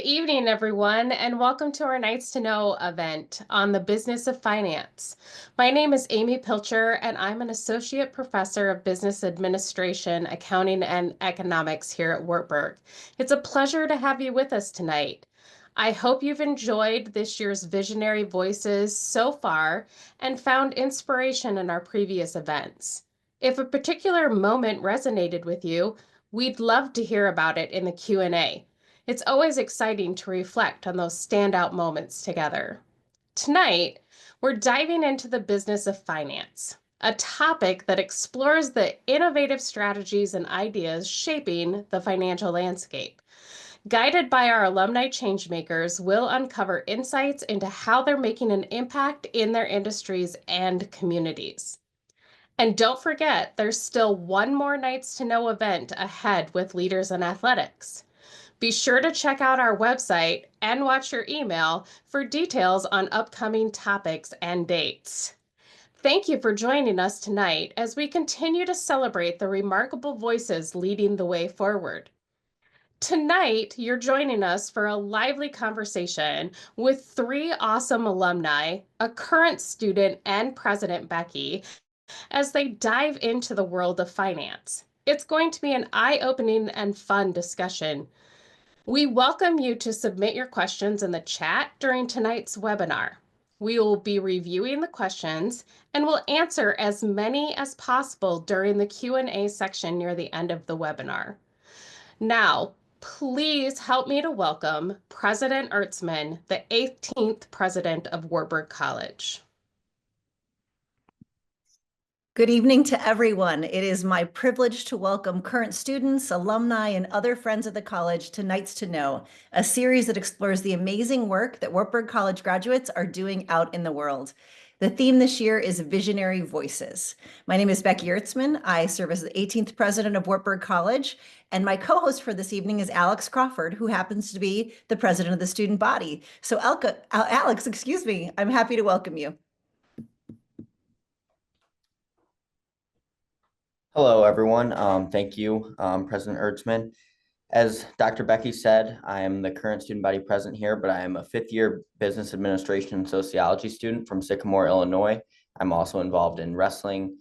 evening, everyone, and welcome to our Nights to Know event on the business of finance. My name is Amy Pilcher, and I'm an associate professor of business administration, accounting, and economics here at Wartburg. It's a pleasure to have you with us tonight. I hope you've enjoyed this year's Visionary Voices so far and found inspiration in our previous events. If a particular moment resonated with you, we'd love to hear about it in the Q&A. It's always exciting to reflect on those standout moments together. Tonight, we're diving into the business of finance, a topic that explores the innovative strategies and ideas shaping the financial landscape. Guided by our alumni changemakers, we'll uncover insights into how they're making an impact in their industries and communities. And don't forget, there's still one more Nights to Know event ahead with Leaders in Athletics. Be sure to check out our website and watch your email for details on upcoming topics and dates. Thank you for joining us tonight as we continue to celebrate the remarkable voices leading the way forward. Tonight, you're joining us for a lively conversation with three awesome alumni, a current student, and President Becky, as they dive into the world of finance. It's going to be an eye-opening and fun discussion. We welcome you to submit your questions in the chat during tonight's webinar. We will be reviewing the questions and will answer as many as possible during the Q&A section near the end of the webinar. Now, please help me to welcome President Ertzman, the 18th president of Wartburg College. Good evening to everyone. It is my privilege to welcome current students, alumni, and other friends of the college to Nights to Know, a series that explores the amazing work that Wartburg College graduates are doing out in the world. The theme this year is Visionary Voices. My name is Becky Ertzman. I serve as the 18th president of Wartburg College, and my co-host for this evening is Alex Crawford, who happens to be the president of the student body. So Alex, excuse me, I'm happy to welcome you. Hello, everyone. Thank you, President Ertzman. As Dr. Becky said, I am the current student body president here, but I am a fifth-year business administration and sociology student from Sycamore, Illinois. I'm also involved in wrestling,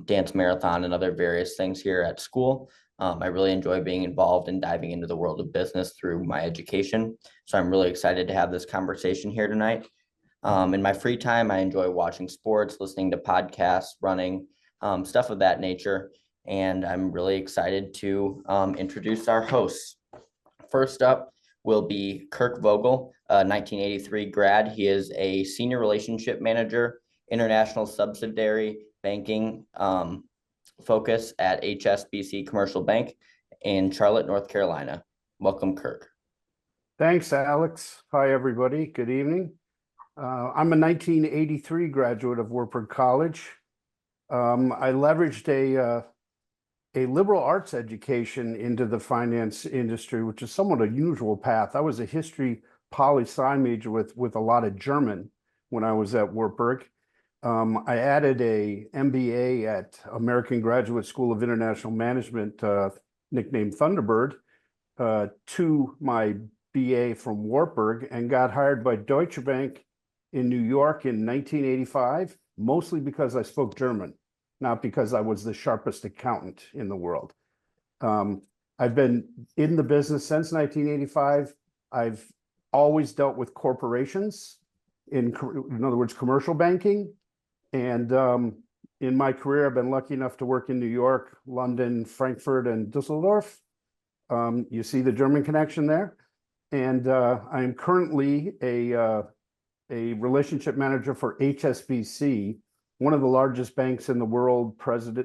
dance marathon, and other various things here at school. I really enjoy being involved and diving into the world of business through my education. So I'm really excited to have this conversation here tonight. In my free time, I enjoy watching sports, listening to podcasts, running, stuff of that nature. And I'm really excited to introduce our hosts. First up will be Kirk Vogel, a 1983 grad. He is a senior relationship manager, international subsidiary banking focus at HSBC Commercial Bank in Charlotte, North Carolina. Welcome, Kirk. Thanks, Alex. Hi, everybody. Good evening. I'm a 1983 graduate of Wartburg College. I leveraged a liberal arts education into the finance industry, which is somewhat a unusual path. I was a history poli-sci major with a lot of German when I was at Wartburg. I added a MBA at American Graduate School of International Management, nicknamed Thunderbird, to my BA from Wartburg, and got hired by Deutsche Bank in New York in 1985, mostly because I spoke German, not because I was the sharpest accountant in the world. I've been in the business since 1985. I've always dealt with corporations, in other words, commercial banking. And in my career, I've been lucky enough to work in New York, London, Frankfurt, and Dusseldorf. You see the German connection there. And I am currently a relationship manager for HSBC, one of the largest banks in the world, present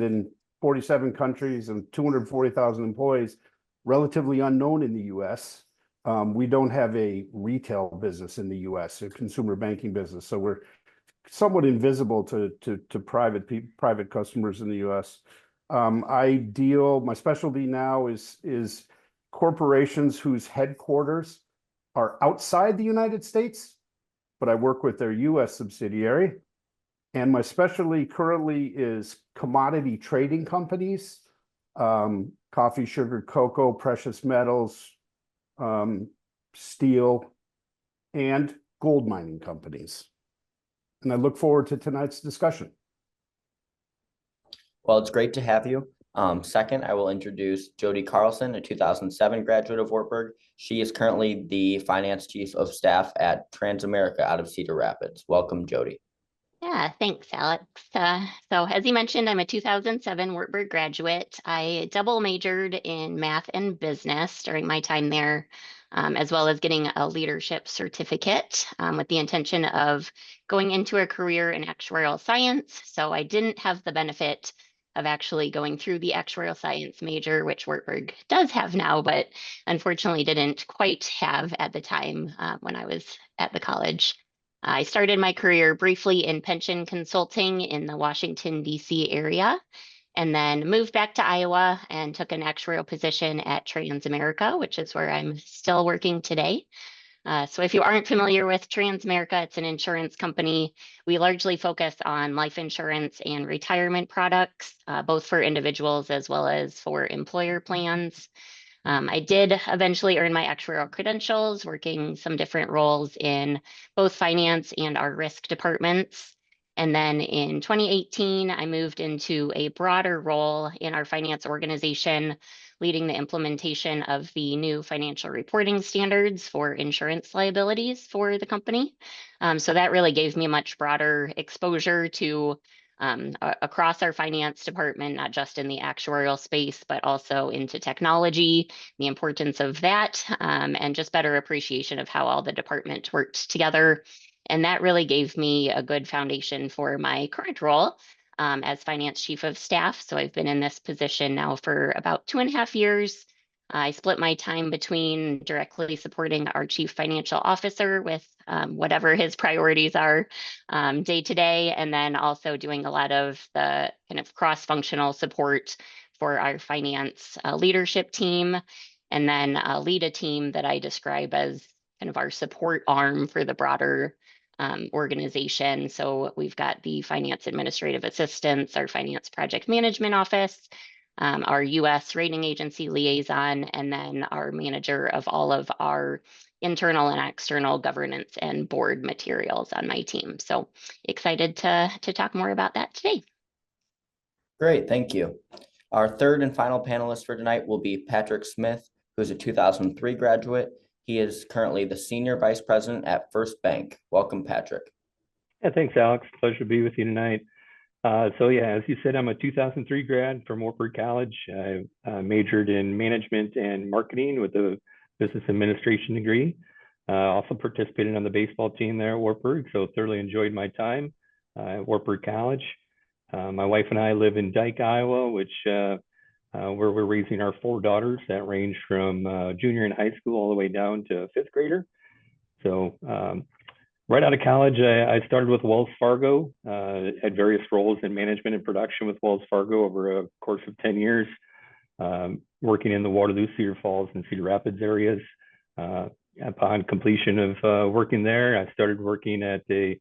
in 47 countries and 240,000 employees, relatively unknown in the US. We don't have a retail business in the US, a consumer banking business. So we're somewhat invisible to private customers in the US. My specialty now is corporations whose headquarters are outside the United States, but I work with their US subsidiary. And my specialty currently is commodity trading companies, coffee, sugar, cocoa, precious metals, steel, and gold mining companies. And I look forward to tonight's discussion. Well, it's great to have you. Second, I will introduce Jody Carlson, a 2007 graduate of Wartburg. She is currently the finance chief of staff at Transamerica out of Cedar Rapids. Welcome, Jody. Yeah, thanks, Alex. So as you mentioned, I'm a 2007 Wartburg graduate. I double majored in math and business during my time there, as well as getting a leadership certificate with the intention of going into a career in actuarial science. So I didn't have the benefit of actually going through the actuarial science major, which Wartburg does have now, but unfortunately didn't quite have at the time when I was at the college. I started my career briefly in pension consulting in the Washington, D.C. area, and then moved back to Iowa and took an actuarial position at Transamerica, which is where I'm still working today. So if you aren't familiar with Transamerica, it's an insurance company. We largely focus on life insurance and retirement products, both for individuals as well as for employer plans. I did eventually earn my actuarial credentials, working some different roles in both finance and our risk departments. And then in 2018, I moved into a broader role in our finance organization, leading the implementation of the new financial reporting standards for insurance liabilities for the company. So that really gave me a much broader exposure to across our finance department, not just in the actuarial space, but also into technology, the importance of that, and just better appreciation of how all the departments worked together. And that really gave me a good foundation for my current role as finance chief of staff. So I've been in this position now for about 2.5 years. I split my time between directly supporting our chief financial officer with whatever his priorities are day to day, and then also doing a lot of the kind of cross-functional support for our finance leadership team, and then lead a team that I describe as kind of our support arm for the broader organization. So we've got the finance administrative assistants, our finance project management office, our U.S. rating agency liaison, and then our manager of all of our internal and external governance and board materials on my team. So excited to talk more about that today. Great, thank you. Our third and final panelist for tonight will be Patrick Smith, who's a 2003 graduate. He is currently the Senior Vice President at First Bank. Welcome, Patrick. Yeah, thanks, Alex. Pleasure to be with you tonight. So yeah, as you said, I'm a 2003 grad from Wartburg College. I majored in management and marketing with a business administration degree. Also participated on the baseball team there at Wartburg, so thoroughly enjoyed my time at Wartburg College. My wife and I live in Dike, Iowa, which where we're raising our 4 daughters that range from junior in high school all the way down to 5th grader. So right out of college, I started with Wells Fargo, had various roles in management and production with Wells Fargo over a course of 10 years, working in the Waterloo, Cedar Falls, and Cedar Rapids areas. Upon completion of working there, I started working at a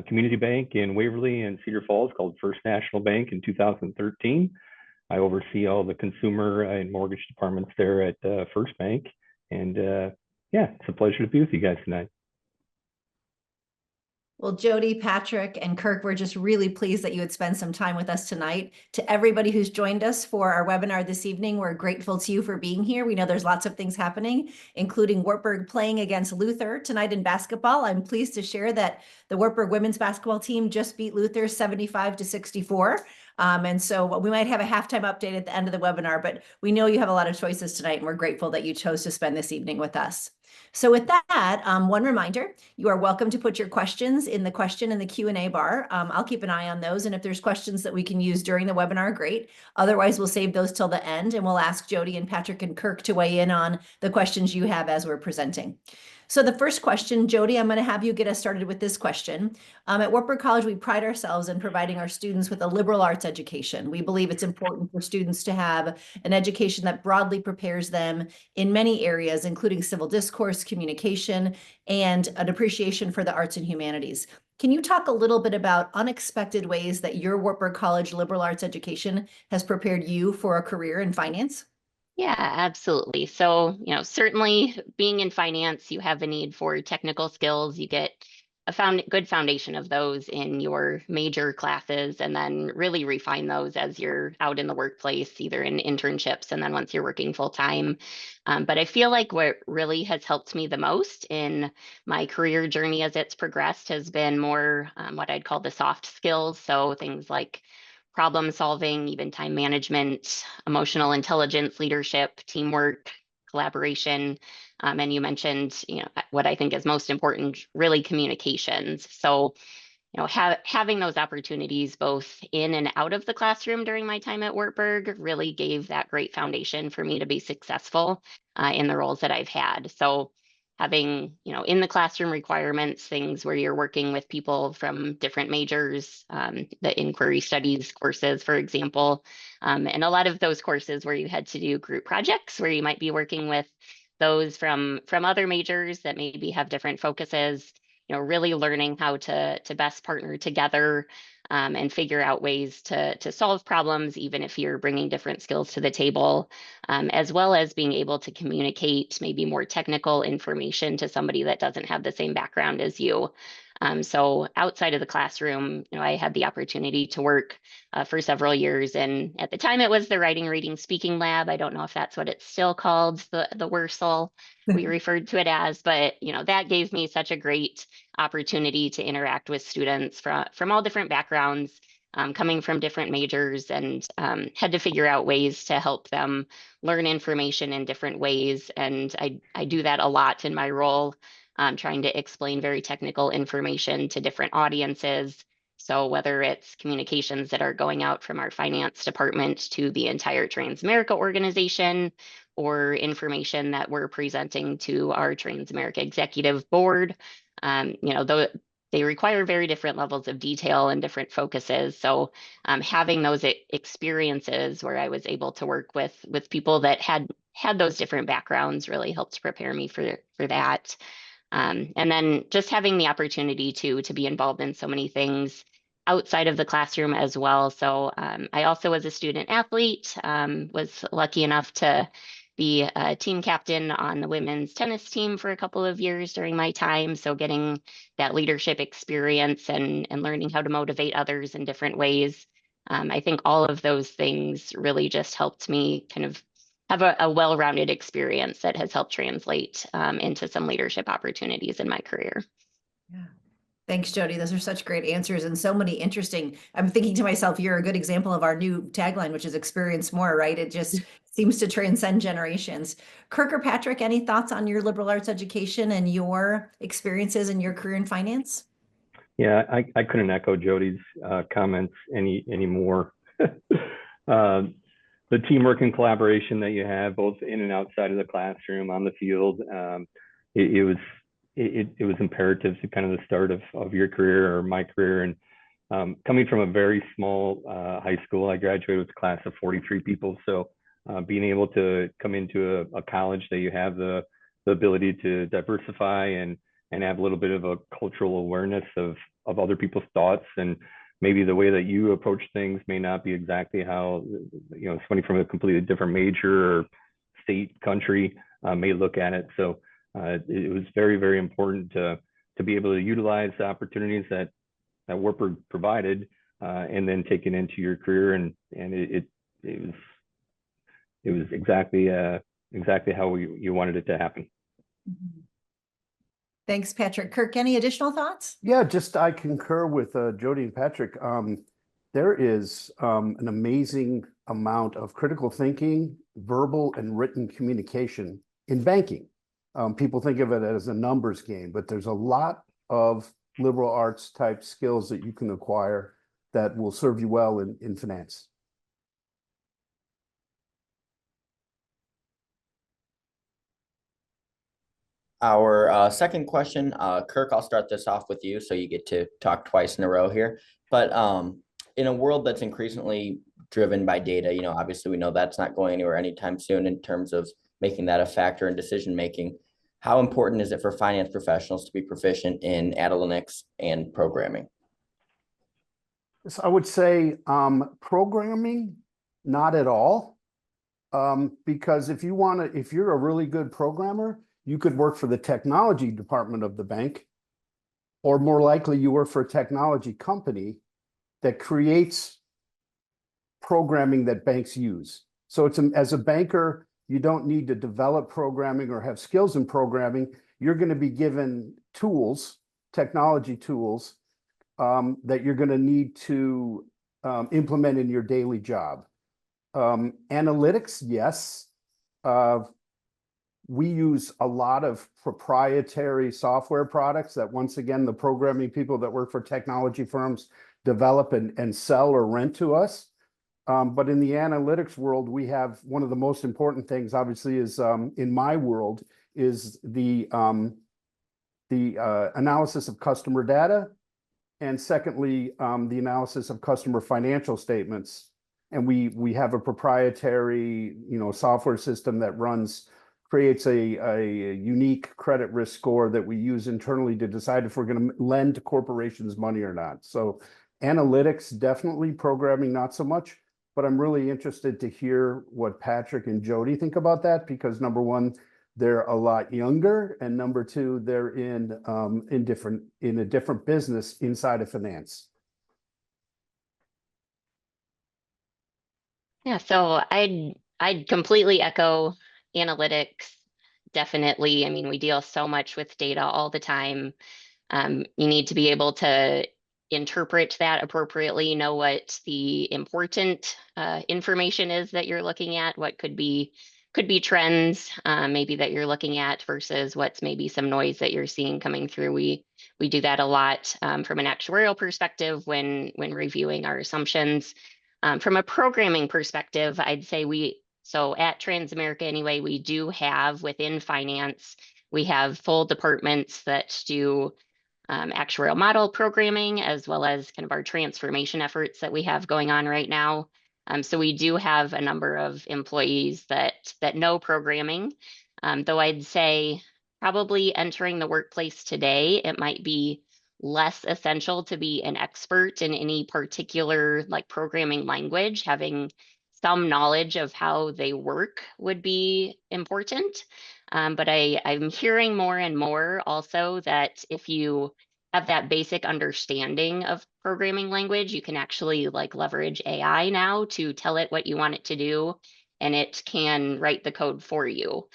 community bank in Waverly and Cedar Falls called First National Bank in 2013. I oversee all the consumer and mortgage departments there at First Bank. And yeah, it's a pleasure to be with you guys tonight. Well, Jody, Patrick, and Kirk, we're just really pleased that you would spend some time with us tonight. To everybody who's joined us for our webinar this evening, we're grateful to you for being here. We know there's lots of things happening, including Wartburg playing against Luther tonight in basketball. I'm pleased to share that the Wartburg women's basketball team just beat Luther 75-64. And so we might have a halftime update at the end of the webinar, but we know you have a lot of choices tonight, and we're grateful that you chose to spend this evening with us. So with that, one reminder, you are welcome to put your questions in the question and the Q&A bar. I'll keep an eye on those. And if there's questions that we can use during the webinar, great. Otherwise, we'll save those till the end, and we'll ask Jody and Patrick and Kirk to weigh in on the questions you have as we're presenting. So the first question, Jody, I'm going to have you get us started with this question. At Wartburg College, we pride ourselves in providing our students with a liberal arts education. We believe it's important for students to have an education that broadly prepares them in many areas, including civil discourse, communication, and an appreciation for the arts and humanities. Can you talk a little bit about unexpected ways that your Wartburg College liberal arts education has prepared you for a career in finance? Yeah, absolutely. So, certainly being in finance, you have a need for technical skills. You get a good foundation of those in your major classes, and then really refine those as you're out in the workplace, either in internships and then once you're working full time. But I feel like what really has helped me the most in my career journey as it's progressed has been more what I'd call the soft skills. So things like problem solving, even time management, emotional intelligence, leadership, teamwork, collaboration. And you mentioned, what I think is most important, really communications. So, having those opportunities both in and out of the classroom during my time at Wartburg really gave that great foundation for me to be successful in the roles that I've had. So having, in the classroom requirements, things where you're working with people from different majors, the inquiry studies courses, for example, and a lot of those courses where you had to do group projects where you might be working with those from other majors that maybe have different focuses, really learning how to best partner together and figure out ways to solve problems, even if you're bringing different skills to the table, as well as being able to communicate maybe more technical information to somebody that doesn't have the same background as you. So outside of the classroom, I had the opportunity to work for several years, and at the time it was the Writing, Reading, Speaking Lab. I don't know if that's what it's still called, the WRSL we referred to it as, but that gave me such a great opportunity to interact with students from all different backgrounds, coming from different majors, and had to figure out ways to help them learn information in different ways. And I do that a lot in my role, trying to explain very technical information to different audiences. So whether it's communications that are going out from our finance department to the entire Transamerica organization, or information that we're presenting to our Transamerica Executive Board, though they require very different levels of detail and different focuses. So having those experiences where I was able to work with people that had those different backgrounds really helped prepare me for that. And then just having the opportunity to be involved in so many things outside of the classroom as well. So I also was a student athlete, was lucky enough to be a team captain on the women's tennis team for a couple of years during my time. So getting that leadership experience and learning how to motivate others in different ways. I think all of those things really just helped me kind of have a well-rounded experience that has helped translate into some leadership opportunities in my career. Yeah. Thanks, Jody. Those are such great answers and so many interesting. I'm thinking to myself, you're a good example of our new tagline, which is experience more, right? It just seems to transcend generations. Kirk or Patrick, any thoughts on your liberal arts education and your experiences in your career in finance? Yeah, I couldn't echo Jody's comments any more. The teamwork and collaboration that you have both in and outside of the classroom, on the field, it was imperative to kind of the start of your career or my career. And coming from a very small high school, I graduated with a class of 43 people. So being able to come into a college that you have the ability to diversify and have a little bit of a cultural awareness of other people's thoughts, and maybe the way that you approach things may not be exactly how somebody from a completely different major or state, country may look at it. So it was very, very important to be able to utilize the opportunities that Wartburg provided, and then take it into your career. And it was exactly how you wanted it to happen. Thanks, Patrick. Kirk, any additional thoughts? Yeah, just I concur with Jody and Patrick. There is an amazing amount of critical thinking, verbal and written communication in banking. People think of it as a numbers game, but there's a lot of liberal arts type skills that you can acquire that will serve you well in finance. Our second question, Kirk, I'll start this off with you, so you get to talk twice in a row here. But in a world that's increasingly driven by data, obviously we know that's not going anywhere anytime soon in terms of making that a factor in decision making. How important is it for finance professionals to be proficient in analytics and programming? So I would say programming, not at all. Because if you're a really good programmer, you could work for the technology department of the bank, or more likely you work for a technology company that creates programming that banks use. So as a banker, you don't need to develop programming or have skills in programming. You're going to be given tools, technology tools, that you're going to need to implement in your daily job. Analytics, yes. We use a lot of proprietary software products that, once again, the programming people that work for technology firms develop and sell or rent to us. But in the analytics world, we have one of the most important things, obviously, is in my world, is the analysis of customer data, and secondly, the analysis of customer financial statements. And we have a proprietary, software system that creates a unique credit risk score that we use internally to decide if we're going to lend corporations money or not. So analytics, definitely. Programming, not so much. But I'm really interested to hear what Patrick and Jody think about that, because number one, they're a lot younger, and number two, they're in a different business inside of finance. Yeah, so I'd completely echo analytics. Definitely. I mean, we deal so much with data all the time. You need to be able to interpret that appropriately, know what the important information is that you're looking at, what could be trends maybe that you're looking at versus what's maybe some noise that you're seeing coming through. We do that a lot from an actuarial perspective when reviewing our assumptions. From a programming perspective, I'd say so at Transamerica anyway, we do have within finance, we have full departments that do actuarial model programming, as well as kind of our transformation efforts that we have going on right now. So we do have a number of employees that know programming, though I'd say probably entering the workplace today, it might be less essential to be an expert in any particular like programming language. Having some knowledge of how they work would be important. But I'm hearing more and more also that if you have that basic understanding of programming language, you can actually like leverage AI now to tell it what you want it to do, and it can write the code for you.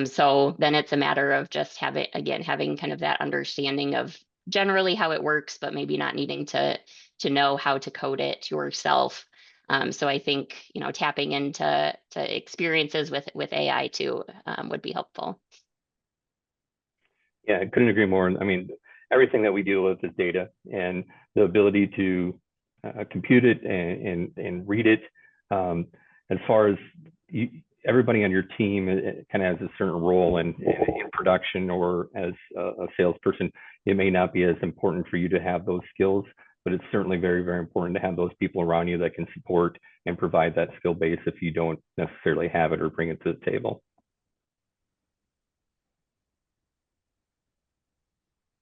So then it's a matter of just having kind of that understanding of generally how it works, but maybe not needing to know how to code it yourself. So I think, tapping into experiences with AI too would be helpful. Yeah, I couldn't agree more. I mean, everything that we deal with is data, and the ability to compute it and read it. As far as everybody on your team kind of has a certain role in production, or as a salesperson, it may not be as important for you to have those skills, but it's certainly very, very important to have those people around you that can support and provide that skill base if you don't necessarily have it or bring it to the table.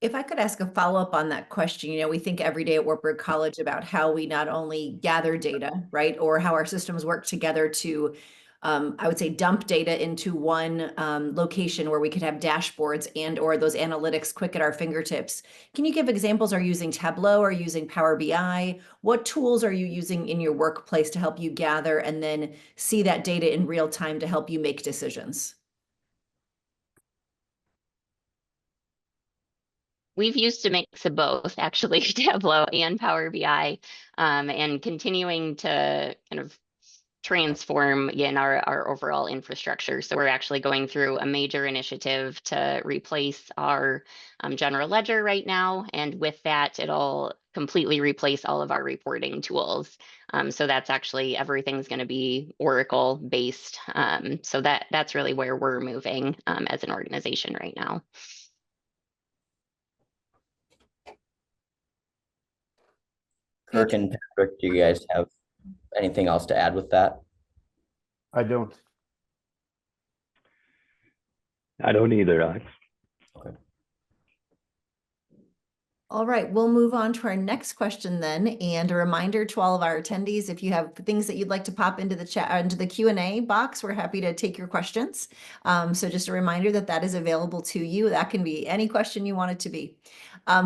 If I could ask a follow-up on that question, we think every day at Wartburg College about how we not only gather data, right, or how our systems work together to, I would say, dump data into one location where we could have dashboards or those analytics quick at our fingertips. Can you give examples? Are you using Tableau? Are you using Power BI? What tools are you using in your workplace to help you gather and then see that data in real time to help you make decisions? We've used a mix of both, actually, Tableau and Power BI, and continuing to kind of transform, again, our overall infrastructure. So we're actually going through a major initiative to replace our general ledger right now. And with that, it'll completely replace all of our reporting tools. So that's actually, everything's going to be Oracle based. So that's really where we're moving as an organization right now. Kirk and Patrick, do you guys have anything else to add with that? I don't. I don't either, Alex. Okay. All right, we'll move on to our next question then. And a reminder to all of our attendees, if you have things that you'd like to pop into the chat, into the Q&A box, we're happy to take your questions. So just a reminder that that is available to you. That can be any question you want it to be.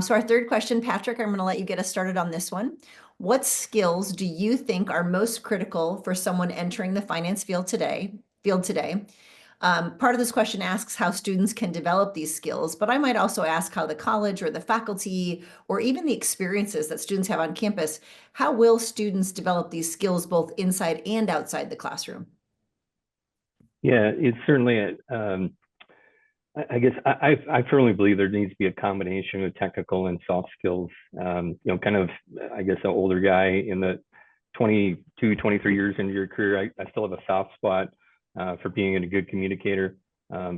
So our third question, Patrick, I'm going to let you get us started on this one. What skills do you think are most critical for someone entering the finance field today? Part of this question asks how students can develop these skills, but I might also ask how the college or the faculty or even the experiences that students have on campus, how will students develop these skills both inside and outside the classroom? Yeah, it's certainly I guess I firmly believe there needs to be a combination of technical and soft skills. You know, kind of, I guess, an older guy in the 22, 23 years into your career, I still have a soft spot for being a good communicator,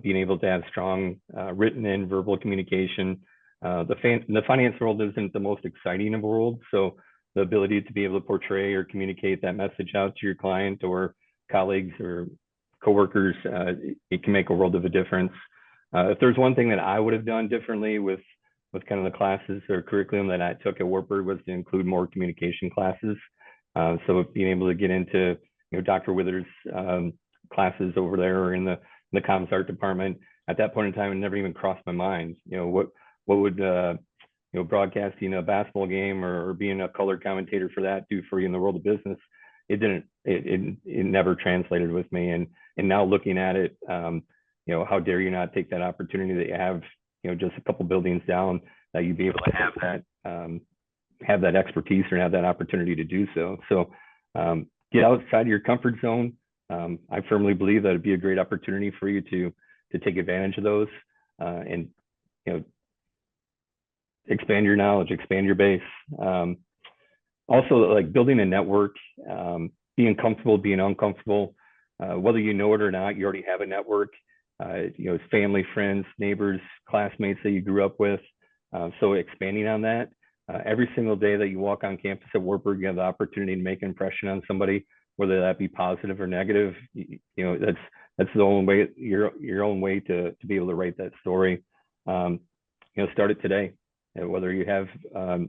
being able to have strong written and verbal communication. The finance world isn't the most exciting of worlds, so the ability to be able to portray or communicate that message out to your client or colleagues or coworkers, it can make a world of a difference. If there's one thing that I would have done differently with kind of the classes or curriculum that I took at Wartburg was to include more communication classes. So being able to get into, you know, Dr. Withers' classes over there or in the comms art department, at that point in time, it never even crossed my mind. You know, what would you know, broadcasting a basketball game or being a color commentator for that do for you in the world of business? It never translated with me. And now looking at it, you know, how dare you not take that opportunity that you have, you know, just a couple buildings down, that you'd be able to have that expertise or have that opportunity to do so. So get outside of your comfort zone. I firmly believe that it'd be a great opportunity for you to take advantage of those and, you know, expand your knowledge, expand your base. Also, like building a network, being comfortable, being uncomfortable, whether you know it or not, you already have a network. You know, family, friends, neighbors, classmates that you grew up with. So expanding on that. Every single day that you walk on campus at Wartburg, you have the opportunity to make an impression on somebody, whether that be positive or negative. You know, that's the only way, your own way to be able to write that story. You know, start it today. Whether you have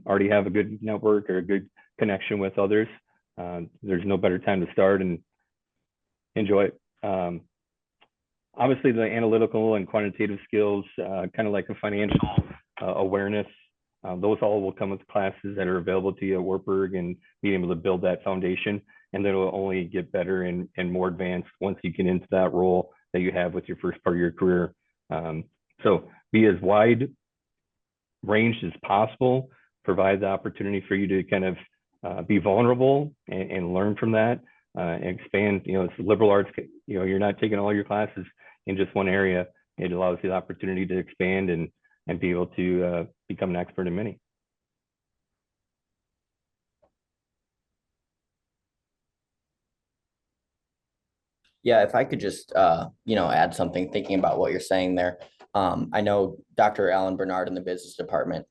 already have a good network or a good connection with others, there's no better time to start and enjoy it. Obviously, the analytical and quantitative skills, kind of like a financial awareness, those all will come with classes that are available to you at Wartburg, and being able to build that foundation. And then it will only get better and more advanced once you get into that role that you have with your first part of your career. So be as wide ranged as possible, provide the opportunity for you to kind of be vulnerable and learn from that, and expand. You know, it's liberal arts, you know, you're not taking all your classes in just one area. It allows you the opportunity to expand and be able to become an expert in many. Yeah, if I could just, you know, add something, thinking about what you're saying there. I know Dr. Alan Bernard in the business department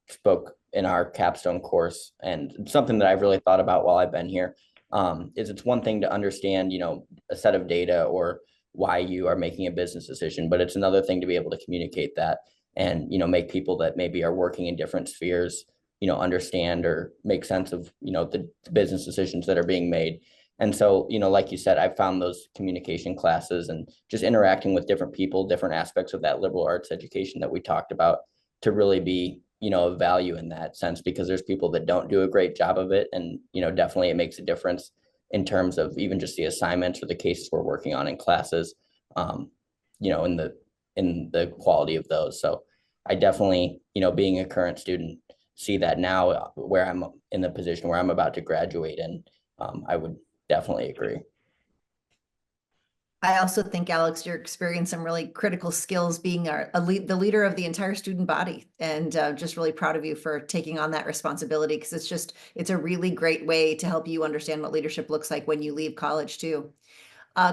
spoke in our capstone course, and something that I've really thought about while I've been here is it's one thing to understand, you know, a set of data or why you are making a business decision, but it's another thing to be able to communicate that and, you know, make people that maybe are working in different spheres, you know, understand or make sense of, you know, the business decisions that are being made. And so, you know, like you said, I found those communication classes and just interacting with different people, different aspects of that liberal arts education that we talked about, to really be, you know, of value in that sense, because there's people that don't do a great job of it. And, you know, definitely it makes a difference in terms of even just the assignments or the cases we're working on in classes, you know, in the quality of those. So I definitely, you know, being a current student, see that now where I'm in the position where I'm about to graduate, and I would definitely agree. I also think, Alex, you're experiencing some really critical skills being the leader of the entire student body, and just really proud of you for taking on that responsibility, because it's a really great way to help you understand what leadership looks like when you leave college too.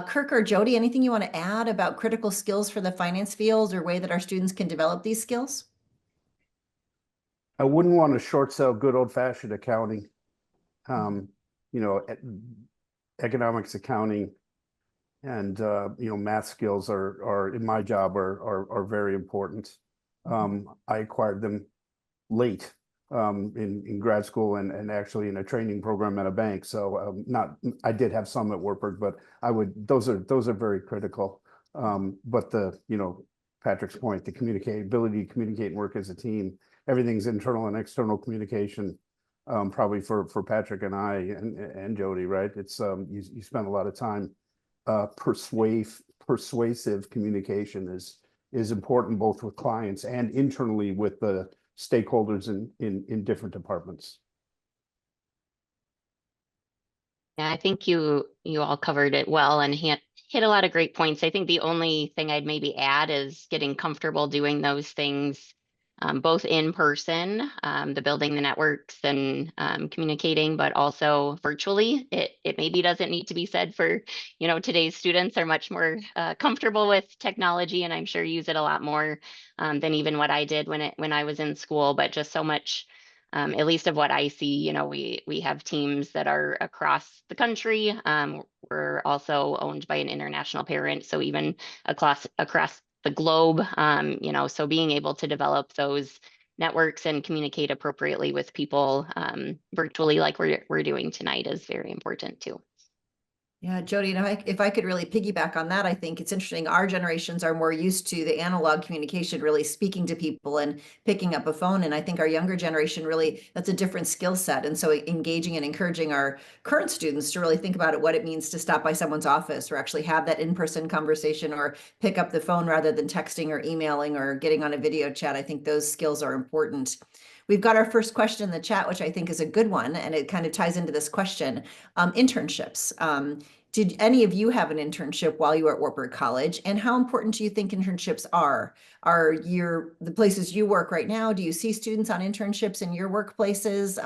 Kirk or Jody, anything you want to add about critical skills for the finance field or way that our students can develop these skills? I wouldn't want to short sell good old fashioned accounting. You know, economics, accounting, and you know, math skills are in my job are very important. I acquired them late in grad school and actually in a training program at a bank. So I did have some at Wartburg, but those are very critical. But Patrick's point, the ability to communicate and work as a team, everything's internal and external communication. Probably for Patrick and I and Jody, right? It's you spend a lot of time. Persuasive communication is important both with clients and internally with the stakeholders in different departments. Yeah, I think you all covered it well and hit a lot of great points. I think the only thing I'd maybe add is getting comfortable doing those things both in person, the building the networks and communicating, but also virtually. It maybe doesn't need to be said for, today's students are much more comfortable with technology, and I'm sure use it a lot more than even what I did when I was in school, but just so much. At least of what I see, we have teams that are across the country. We're also owned by an international parent, so even across the globe, so being able to develop those networks and communicate appropriately with people virtually like we're doing tonight is very important too. Yeah, Jody, if I could really piggyback on that, I think it's interesting. Our generations are more used to the analog communication, really speaking to people and picking up a phone. And I think our younger generation really, that's a different skill set. And so engaging and encouraging our current students to really think about what it means to stop by someone's office or actually have that in-person conversation or pick up the phone rather than texting or emailing or getting on a video chat. I think those skills are important. We've got our first question in the chat, which I think is a good one, and it kind of ties into this question. Internships. Did any of you have an internship while you were at Wartburg College? And how important do you think internships are? Are the places you work right now, do you see students on internships in your workplaces?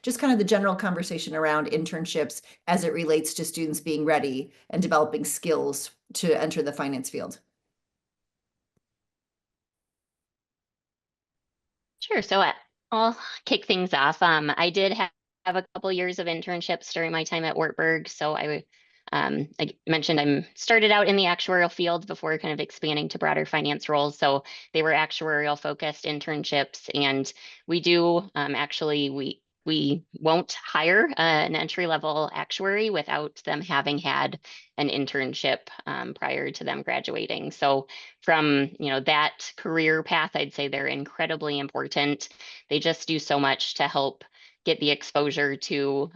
Just kind of the general conversation around internships as it relates to students being ready and developing skills to enter the finance field. Sure. So I'll kick things off. I did have a couple years of internships during my time at Wartburg. So I mentioned I started out in the actuarial field before kind of expanding to broader finance roles. So they were actuarial focused internships. And we do actually, we won't hire an entry-level actuary without them having had an internship prior to them graduating. So from that career path, I'd say they're incredibly important. They just do so much to help get the exposure to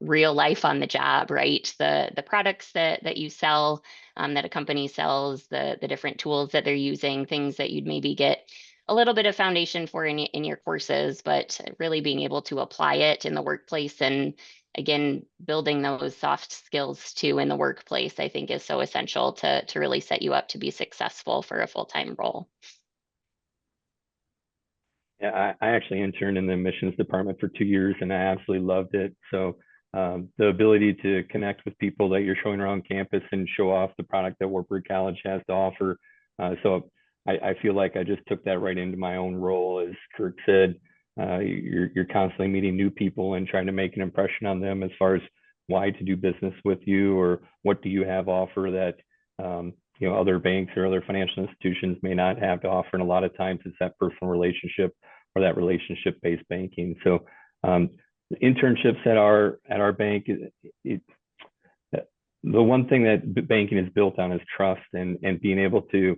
real life on the job, right? The products that you sell, that a company sells, the different tools that they're using, things that you'd maybe get a little bit of foundation for in your courses, but really being able to apply it in the workplace and again, building those soft skills too in the workplace, I think is so essential to really set you up to be successful for a full-time role. Yeah, I actually interned in the admissions department for 2 years and I absolutely loved it. So the ability to connect with people that you're showing around campus and show off the product that Wartburg College has to offer. So I feel like I just took that right into my own role. As Kurt said, you're constantly meeting new people and trying to make an impression on them as far as why to do business with you or what do you have offer that other banks or other financial institutions may not have to offer. And a lot of times it's that personal relationship or that relationship-based banking. So internships at our bank, the one thing that banking is built on is trust and being able to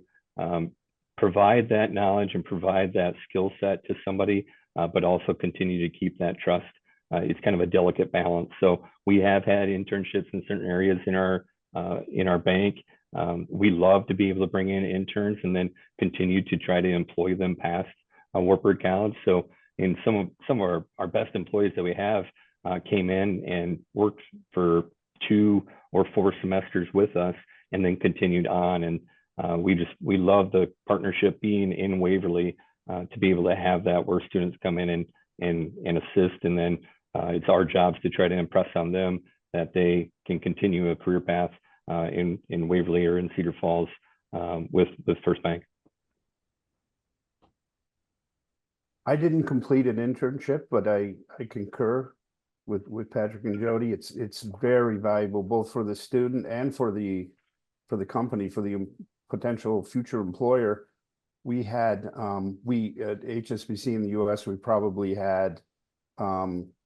provide that knowledge and provide that skill set to somebody, but also continue to keep that trust. It's kind of a delicate balance. So we have had internships in certain areas in our bank. We love to be able to bring in interns and then continue to try to employ them past Wartburg College. So in some of our best employees that we have came in and worked for 2 or 4 semesters with us and then continued on. And we love the partnership being in Waverly to be able to have that where students come in and assist. And then it's our jobs to try to impress on them that they can continue a career path in Waverly or in Cedar Falls with First Bank. I didn't complete an internship, but I concur with Patrick and Jody. It's very valuable both for the student and for the company, for the potential future employer. we had, we at HSBC in the US, we probably had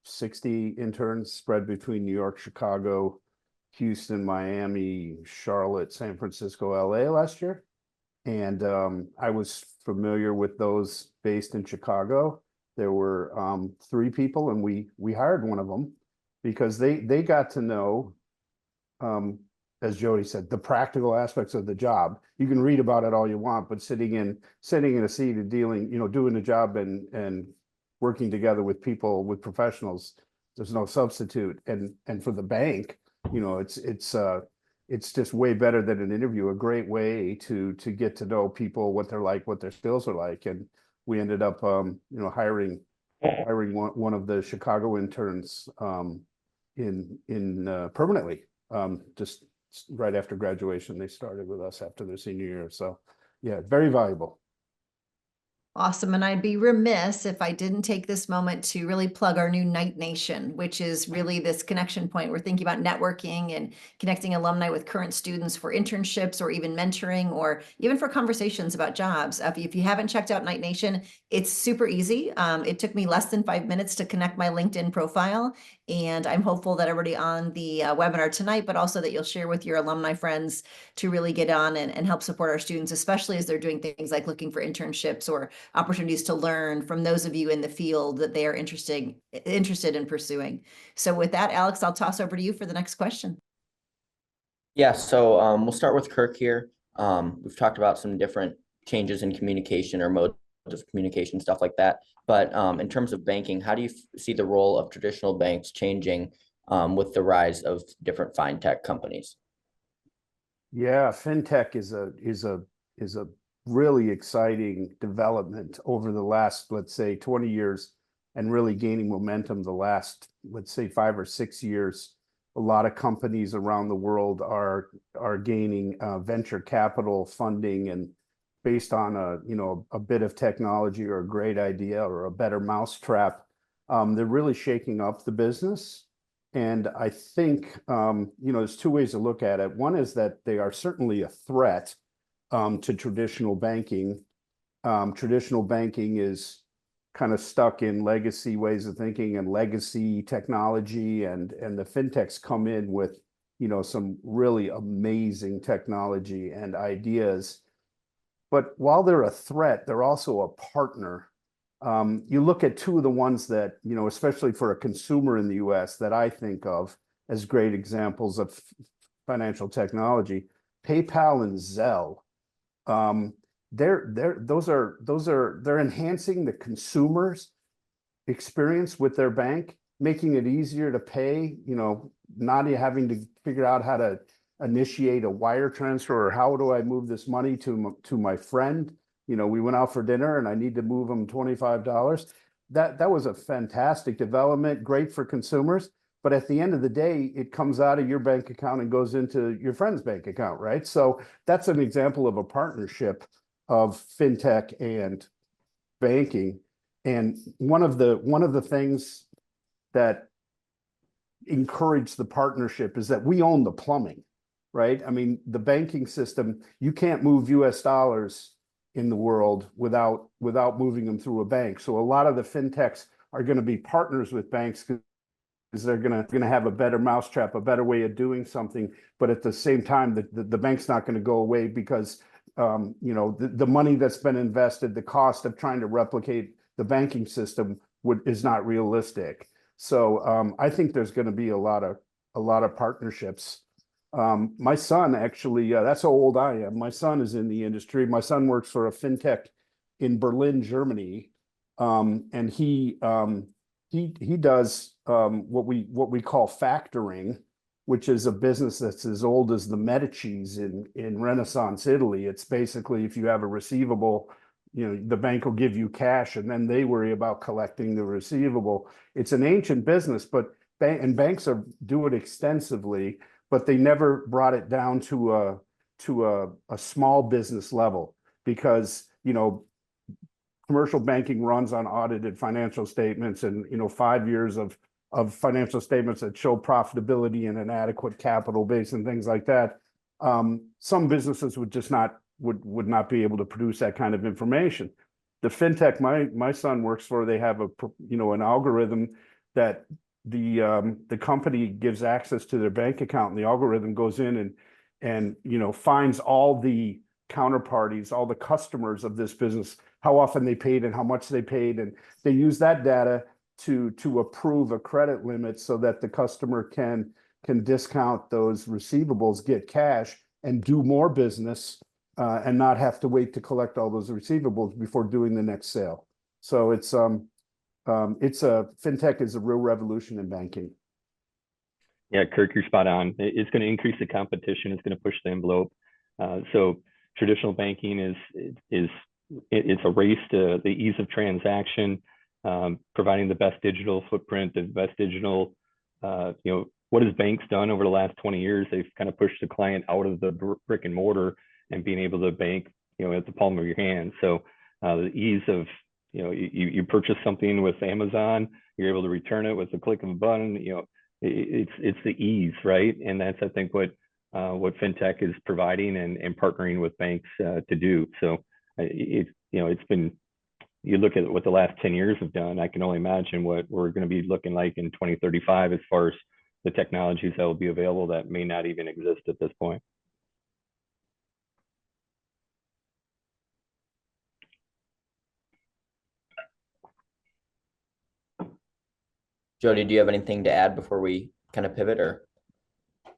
60 interns spread between New York, Chicago, Houston, Miami, Charlotte, San Francisco, LA last year. And I was familiar with those based in Chicago. There were 3 people, and we hired one of them because they got to know, as Jody said, the practical aspects of the job. You can read about it all you want, but sitting in a seat and dealing, doing the job and working together with people, with professionals, there's no substitute. And for the bank, it's just way better than an interview, a great way to get to know people, what they're like, what their skills are like. And we ended up, hiring one of the Chicago interns in permanently, just right after graduation. They started with us after their senior year. So yeah, very valuable. Awesome. And I'd be remiss if I didn't take this moment to really plug our new Knight Nation, which is really this connection point. We're thinking about networking and connecting alumni with current students for internships or even mentoring or even for conversations about jobs. If you haven't checked out Knight Nation, it's super easy. It took me less than 5 minutes to connect my LinkedIn profile. And I'm hopeful that everybody on the webinar tonight, but also that you'll share with your alumni friends to really get on and help support our students, especially as they're doing things like looking for internships or opportunities to learn from those of you in the field that they are interested in pursuing. So with that, Alex, I'll toss over to you for the next question. Yeah, so we'll start with Kirk here. We've talked about some different changes in communication or modes of communication, stuff like that. But in terms of banking, how do you see the role of traditional banks changing with the rise of different fintech companies? Yeah, fintech is a really exciting development over the last, let's say, 20 years, and really gaining momentum the last, let's say, 5 or 6 years. A lot of companies around the world are gaining venture capital funding, and based on a bit of technology or a great idea or a better mousetrap, they're really shaking up the business. And I think there's 2 ways to look at it. One is that they are certainly a threat to traditional banking. Traditional banking is kind of stuck in legacy ways of thinking and legacy technology, and the fintechs come in with some really amazing technology and ideas. But while they're a threat, they're also a partner. You look at 2 of the ones that, especially for a consumer in the US, that I think of as great examples of financial technology, PayPal and Zelle. They're enhancing the consumer's experience with their bank, making it easier to pay, not having to figure out how to initiate a wire transfer or how do I move this money to my friend. We went out for dinner and I need to move them $25. That was a fantastic development, great for consumers. But at the end of the day, it comes out of your bank account and goes into your friend's bank account, right? So that's an example of a partnership of fintech and banking. And one of the things that encourage the partnership is that we own the plumbing, right? I mean, the banking system, you can't move US dollars in the world without moving them through a bank. So a lot of the fintechs are going to be partners with banks because they're going to have a better mousetrap, a better way of doing something. But at the same time, the bank's not going to go away because the money that's been invested, the cost of trying to replicate the banking system is not realistic. So I think there's going to be a lot of partnerships. My son actually, that's how old I am. My son is in the industry. My son works for a fintech in Berlin, Germany, and he does what we call factoring, which is a business that's as old as the Medicis in Renaissance Italy. It's basically if you have a receivable, the bank will give you cash and then they worry about collecting the receivable. It's an ancient business, but banks do it extensively, but they never brought it down to a small business level because commercial banking runs on audited financial statements and 5 years of financial statements that show profitability and an adequate capital base and things like that. Some businesses would just not would not be able to produce that kind of information. The fintech my son works for, they have an algorithm that the company gives access to their bank account, and the algorithm goes in and finds all the counterparties, all the customers of this business, how often they paid and how much they paid, and they use that data to approve a credit limit so that the customer can discount those receivables, get cash, and do more business, and not have to wait to collect all those receivables before doing the next sale. So fintech is a real revolution in banking. Yeah, Kirk, you're spot on. It's going to increase the competition. It's going to push the envelope. So traditional banking it's a race to the ease of transaction, providing the best digital footprint, the best digital, what has banks done over the last 20 years? They've kind of pushed the client out of the brick and mortar and being able to bank, at the palm of your hand. So the ease of, you purchase something with Amazon, you're able to return it with a click of a button. It's the ease, right? And that's, I think, what fintech is providing and partnering with banks to do. So it's been, you look at what the last 10 years have done, I can only imagine what we're going to be looking like in 2035 as far as the technologies that will be available that may not even exist at this point. Jody, do you have anything to add before we kind of pivot, or?